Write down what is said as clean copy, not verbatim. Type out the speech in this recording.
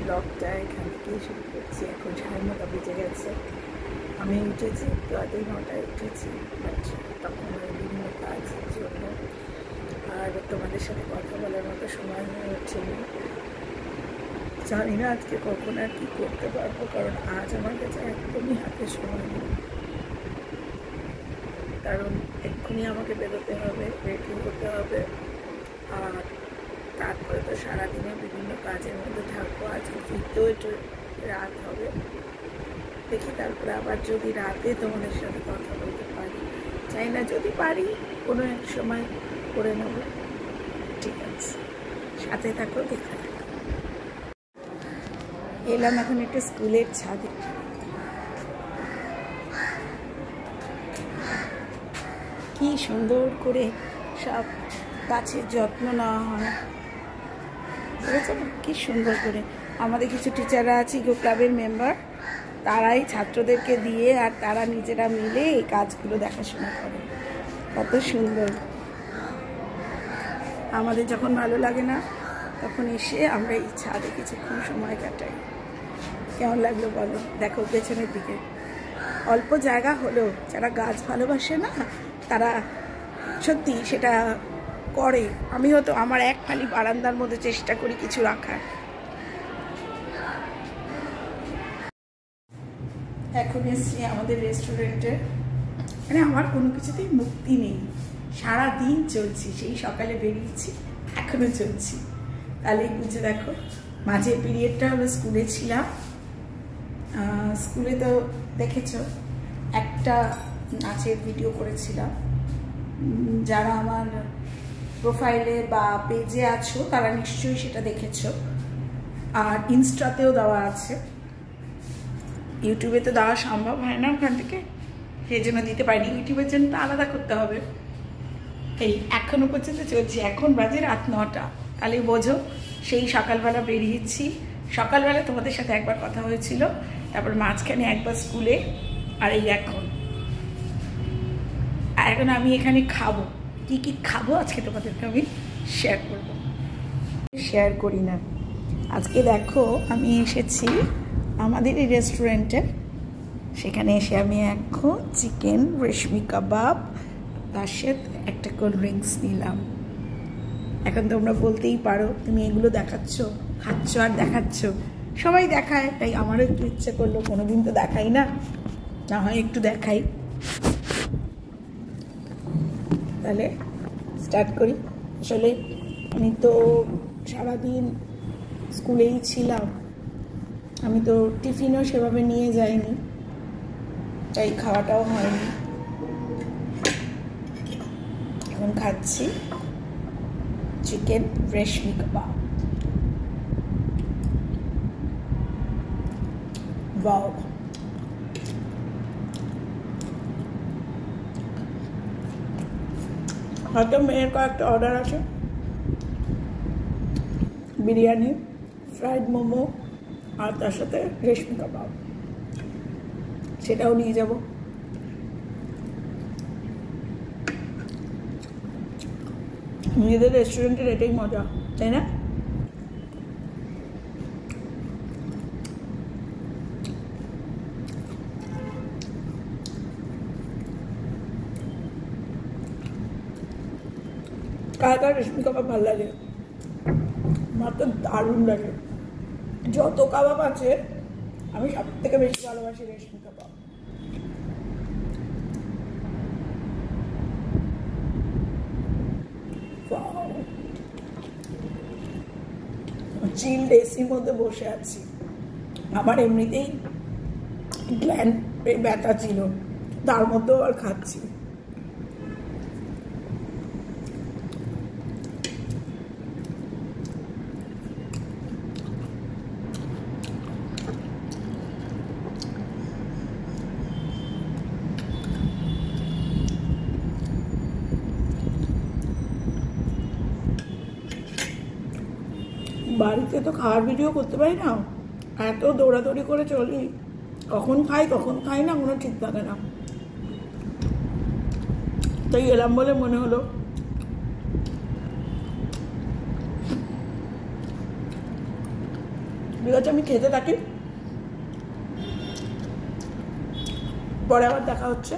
ব্লগটা এখান থেকেই শুরু করছি। এখন 9:30 বেজে গেছে। আমি উঠেছি একটু আগেই, 9টায় উঠেছি, বাট তখন বিভিন্ন কাজের জন্য আর তোমাদের সাথে কথা বলার মতো সময় হয়ে উঠছে না। জানি না আজকে কখন আর কি করতে পারবো, কারণ আজ আমার কাছে একদমই হাতে সময় নেই। কারণ এক্ষুনি আমাকে বেরোতে হবে, রেডি হতে হবে, আর তারপরে তো সারাদিনে বিভিন্ন কাজের মধ্যে থাকবো। আজকে ফিরতেও একটু রাত হবে, দেখি তারপরে আবার যদি রাতে তোমাদের সাথে কথা বলতে পারি, চাই না যদি পারি কোনো এক সময় করে নেব। ঠিক আছে, সাথে থাকো, দেখতে থাকো। এলাম এখন একটা স্কুলের ছাদে। কি সুন্দর করে সব গাছের যত্ন নেওয়া হয়, বুঝেছো? কি সুন্দর করে আমাদের কিছু টিচাররা আছে ইকো ক্লাবের মেম্বার, তারাই ছাত্রদেরকে দিয়ে আর তারা নিজেরা মিলে এই কাজগুলো দেখাশোনা করে। কত সুন্দর। আমাদের যখন ভালো লাগে না তখন এসে আমরা এই ছাদে কিছুক্ষণ সময় কাটাই। কেমন লাগলো বলো? দেখো পেছনের দিকে অল্প জায়গা হলেও যারা গাছ ভালোবাসে না তারা সত্যি সেটা করে। আমি হয়তো আমার এক ফালি বারান্দার মধ্যে চেষ্টা করি কিছু রাখার। এখন এসছি আমাদের রেস্টুরেন্টে। মানে আমার কোনো কিছুতেই মুক্তি নেই, সারাদিন চলছি, সেই সকালে বেরিয়েছি এখনো চলছি। তাহলে বুঝে দেখো, মাঝে পিরিয়ডটা হলো স্কুলে ছিলাম। স্কুলে তো দেখেছো একটা নাচের ভিডিও করেছিলাম। যারা আমার প্রোফাইলে বা পেজে আছো তারা নিশ্চয়ই সেটা দেখেছো, আর ইনস্টাতেও দেওয়া আছে। ইউটিউবে তো দেওয়া সম্ভব হয় না ওখান থেকে, সেই জন্য দিতে পারিনি। ইউটিউবের জন্য তো আলাদা করতে হবে। এই এখনো পর্যন্ত চলছে, এখন বাজে রাত 9টা। তাহলে বোঝো সেই সকালবেলা বেরিয়েছি। সকালবেলা তোমাদের সাথে একবার কথা হয়েছিল, তারপর মাঝখানে একবার স্কুলে, আর এই এখন আমি এখানে খাবো। কি কি খাবো আজকে তোমাদেরকে আমি শেয়ার করবো। শেয়ার করি না আজকে। দেখো আমি এসেছি আমাদের এই রেস্টুরেন্টে, সেখানে এসে আমি এখন চিকেন রেশমি কাবাব, তার সাথে একটা কোল্ড ড্রিঙ্কস নিলাম। এখন তোমরা বলতেই পারো তুমি এগুলো দেখাচ্ছ, খাচ্ছ আর দেখাচ্ছ। সবাই দেখায়, তাই আমারও একটু ইচ্ছে করলো, কোনোদিন তো দেখাই না, না হয় একটু দেখাই। তাহলে স্টার্ট করি। আসলে আমি তো সারাদিন স্কুলেই ছিলাম, আমি তো টিফিনও সেভাবে নিয়ে যাইনি, তাই খাওয়াটাও হয়নি। এখন খাচ্ছি চিকেন রেশমি কাবাব। ওয়াও, হয়তো মেয়ের কয়েকটা অর্ডার আছে, বিরিয়ানি, ফ্রাইড মোমো, আর তার সাথে রেশমি কাবাব, সেটাও নিয়ে যাব। নিজেদের রেস্টুরেন্টের এটাই মজা, তাই না? কার কার রেশমি কাবাব ভালো লাগে? আমার তো দারুণ লাগে। যত কাবাব আছে আমি সব থেকে বেশি ভালোবাসি রেশমি কাবাব। চিল্ড এসির মধ্যে বসে আছি। আমার এমনিতেই গ্ল্যান্ড ব্যথা ছিল, তার মধ্যেও আর খাচ্ছি। বাড়িতে তো খাওয়ার ভিডিও করতে পারি না, এত দৌড়াদৌড়ি করে চলি, কখন খাই না কোনো ঠিক থাকে না। তাই এলাম বলে মনে হলো ঠিক আছে, আমি খেতে থাকি, পরে আবার দেখা হচ্ছে।